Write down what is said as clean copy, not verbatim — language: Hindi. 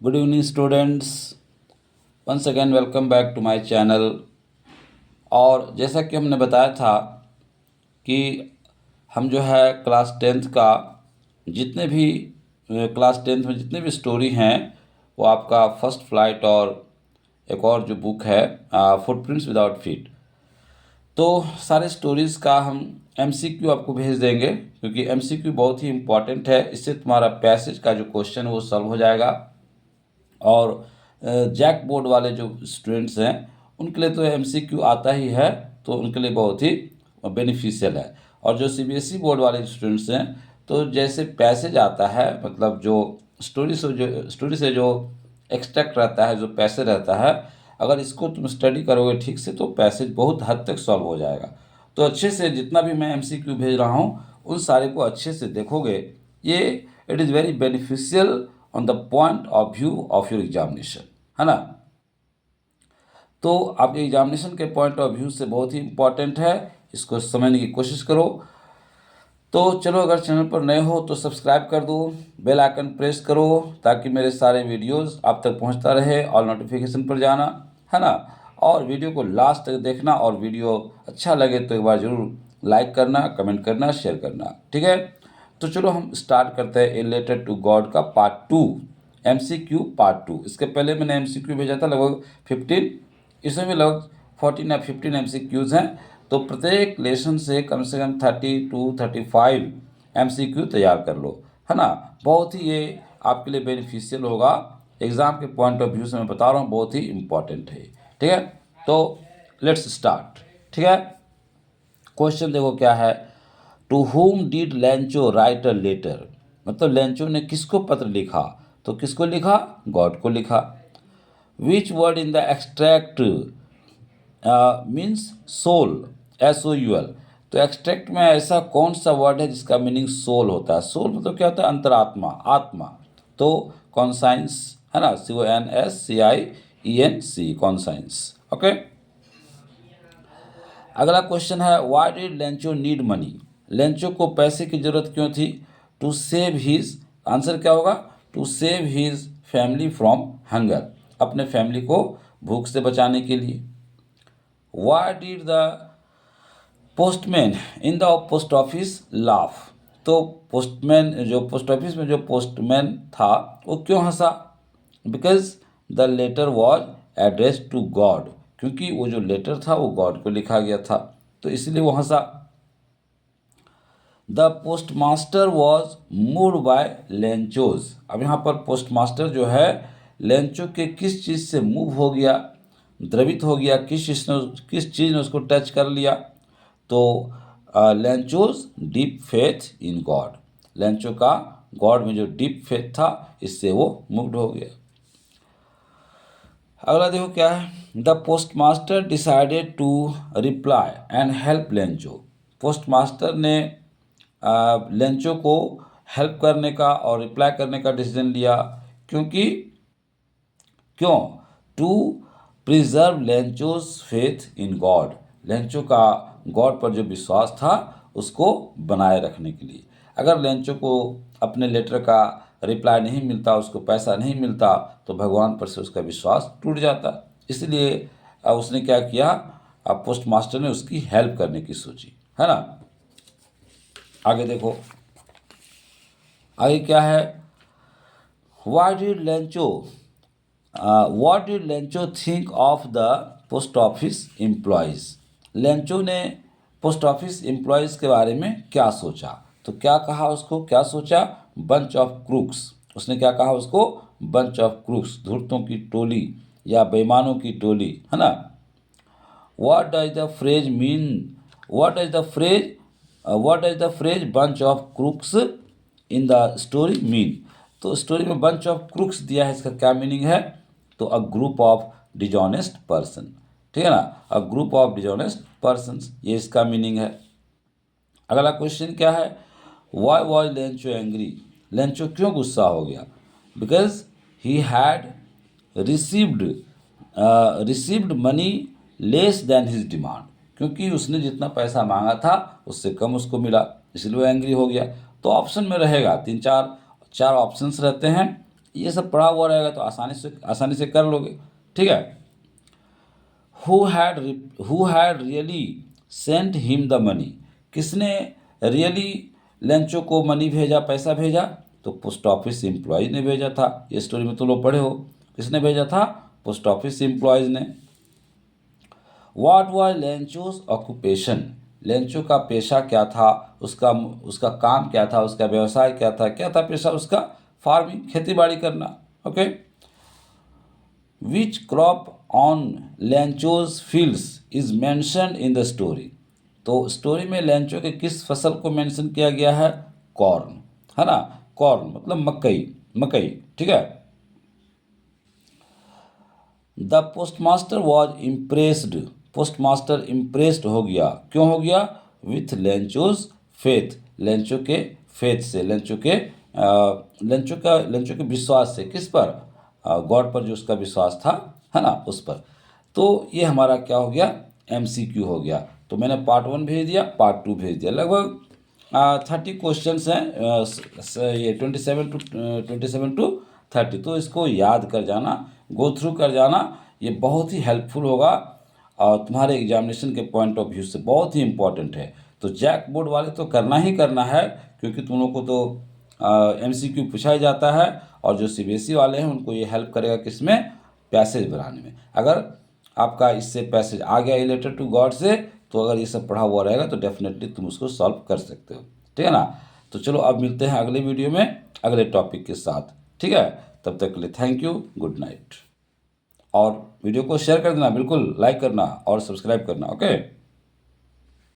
Good evening students, once again welcome back to my channel. और जैसा कि हमने बताया था कि हम जो है क्लास टेंथ का जितने भी क्लास टेंथ में जितने भी स्टोरी हैं वो आपका फर्स्ट फ्लाइट और एक और जो बुक है फुटप्रिंट्स विदाउट फीट, तो सारे स्टोरीज़ का हम एमसीक्यू आपको भेज देंगे क्योंकि एमसीक्यू बहुत ही इम्पॉर्टेंट है। इससे तुम्हारा पैसेज का जो क्वेश्चन है वो सॉल्व हो जाएगा। और जैक बोर्ड वाले जो स्टूडेंट्स हैं उनके लिए तो एमसीक्यू आता ही है, तो उनके लिए बहुत ही बेनिफिशियल है। और जो सीबीएसई बोर्ड वाले स्टूडेंट्स हैं तो जैसे पैसेज आता है, मतलब जो स्टोरी से जो एक्सट्रैक्ट रहता है, जो पैसेज रहता है, अगर इसको तुम स्टडी करोगे ठीक से तो पैसेज बहुत हद तक सॉल्व हो जाएगा। तो अच्छे से जितना भी मैं एमसीक्यू भेज रहा हूँ उन सारे को अच्छे से देखोगे, ये it is very beneficial on the point of view of your examination, है ना। तो आपके एग्जामिनेशन के पॉइंट ऑफ व्यू से बहुत ही इंपॉर्टेंट है, इसको समझने की कोशिश करो। तो चलो, अगर चैनल पर नए हो तो सब्सक्राइब कर दो, बेल आइकन प्रेस करो ताकि मेरे सारे वीडियोस आप तक पहुंचता रहे, ऑल नोटिफिकेशन पर जाना, है ना। और वीडियो को लास्ट तक देखना, और वीडियो अच्छा लगे तो एक बार ज़रूर लाइक करना, कमेंट करना, शेयर करना, ठीक है। तो चलो हम स्टार्ट करते हैं ए लेटर टू गॉड का पार्ट 2, एमसीक्यू पार्ट 2। इसके पहले मैंने एमसीक्यू भेजा था लगभग 15, इसमें भी लगभग 14 या 15 एमसीक्यूज़ हैं। तो प्रत्येक लेसन से कम 30 to 35 एमसीक्यू तैयार कर लो, है ना। बहुत ही ये आपके लिए बेनिफिशियल होगा, एग्ज़ाम के पॉइंट ऑफ व्यू से मैं बता रहा हूँ, बहुत ही इम्पॉर्टेंट है, ठीक है। तो लेट्स स्टार्ट, ठीक है। क्वेश्चन देखो क्या है, to whom did Lencho write a letter, मतलब लेंचो ने किसको पत्र लिखा, तो किसको लिखा, गॉड को लिखा। Which word in the extract means soul, SOUL। तो एक्सट्रैक्ट में ऐसा कौन सा वर्ड है जिसका मीनिंग सोल होता है। सोल मतलब क्या होता है, अंतरात्मा, आत्मा। तो कॉन्साइंस, है ना, CONSCIENC, कॉन्साइंस, ओके। अगला क्वेश्चन है, why did Lencho need money, Lencho को पैसे की जरूरत क्यों थी। टू सेव हीज, आंसर क्या होगा, to save his family from hunger, अपने फैमिली को भूख से बचाने के लिए। Why did the postman in the post office laugh, तो पोस्टमैन, जो पोस्ट ऑफिस में जो पोस्टमैन था वो क्यों हंसा। Because the letter was addressed to God, क्योंकि वो जो लेटर था वो गॉड को लिखा गया था, तो इसलिए वो हंसा। The postmaster was moved by Lencho's, अब यहाँ पर पोस्टमास्टर जो है लेंचो के किस चीज़ से मूव हो गया, द्रवित हो गया, किस चीज़ ने उसको टच कर लिया। तो Lencho's deep faith in God, Lencho का गॉड में जो डीप फेथ था इससे वो मूव्ड हो गया। अगला देखो क्या है, the postmaster decided to reply and help Lencho, postmaster ने लेंचो को हेल्प करने का और रिप्लाई करने का डिसीजन लिया, क्योंकि क्यों, to preserve Lencho's faith in God, Lencho का गॉड पर जो विश्वास था उसको बनाए रखने के लिए। अगर लेंचो को अपने लेटर का रिप्लाई नहीं मिलता, उसको पैसा नहीं मिलता, तो भगवान पर से उसका विश्वास टूट जाता। इसलिए उसने क्या किया, पोस्ट मास्टर ने उसकी हेल्प करने की सोची, है ना। आगे देखो, आगे क्या है, why did Lencho what did Lencho think of the post office employees, Lencho ने पोस्ट ऑफिस एम्प्लॉयज़ के बारे में क्या सोचा। तो क्या कहा उसको, क्या सोचा, बंच ऑफ क्रूक्स, उसने क्या कहा उसको, बंच ऑफ क्रूक्स, धूर्तों की टोली या बेईमानों की टोली, है ना। What does the phrase mean, what does the phrase what does the phrase bunch of crooks in the story mean, तो स्टोरी में बंच ऑफ क्रूक्स दिया है, इसका क्या मीनिंग है, तो a group of dishonest person, ठीक है ना, a group of dishonest person, ये इसका मीनिंग है। अगला क्वेश्चन क्या है, why was Lencho angry, Lencho क्यों गुस्सा हो गया। Because he had received money less than his demand, क्योंकि उसने जितना पैसा मांगा था उससे कम उसको मिला, इसलिए वो एंग्री हो गया। तो ऑप्शन में रहेगा, चार ऑप्शंस रहते हैं, ये सब पढ़ा हुआ रहेगा तो आसानी से कर लोगे। ठीक है। Who had really sent him the money, किसने रियली लेंचो को मनी भेजा, पैसा भेजा? तो पोस्ट ऑफिस एम्प्लॉयज ने भेजा था। ये स्टोरी में तो लोग पढ़े हो। किसने भेजा था? पोस्ट ऑफिस एम्प्लॉयज ने। व्हाट वाज लेंचोस ऑक्यूपेशन, लेंचो का पेशा क्या था, उसका उसका काम क्या था, उसका व्यवसाय क्या था पेशा उसका? फार्मिंग, खेती बाड़ी करना। Okay. Which crop on Lencho's fields is mention in the story, तो स्टोरी में लेंचो के किस फसल को मेंशन किया गया है? कॉर्न, है ना। कॉर्न मतलब मकई, मकई। ठीक है। The postmaster was impressed, postmaster impressed हो गया, क्यों हो गया? विथ लेंचोज फेथ, लेंचो के फेथ से, लेंचो के विश्वास से। किस पर? गॉड पर, जो उसका विश्वास था, है ना, उस पर। तो ये हमारा क्या हो गया? MCQ हो गया। तो मैंने पार्ट 1 भेज दिया, पार्ट 2 भेज दिया। लगभग 30 क्वेश्चन हैं, ये 27 टू 30, तो इसको याद कर जाना, गो थ्रू कर जाना। ये बहुत ही हेल्पफुल होगा और तुम्हारे एग्जामिनेशन के पॉइंट ऑफ व्यू से बहुत ही इम्पोर्टेंट है। तो जैक बोर्ड वाले तो करना ही करना है, क्योंकि तुम लोग को तो MCQ पूछा ही जाता है, और जो CBSE वाले हैं उनको ये हेल्प करेगा किसमें? पैसेज बनाने में। अगर आपका इससे पैसेज आ गया रिलेटेड टू गॉड से, तो अगर ये सब पढ़ा हुआ रहेगा तो डेफिनेटली तुम उसको सॉल्व कर सकते हो। ठीक है ना। तो चलो अब मिलते हैं अगले वीडियो में अगले टॉपिक के साथ। ठीक है। तब तक के लिए थैंक यू, गुड नाइट। और वीडियो को शेयर कर देना, बिल्कुल लाइक करना और सब्सक्राइब करना। ओके।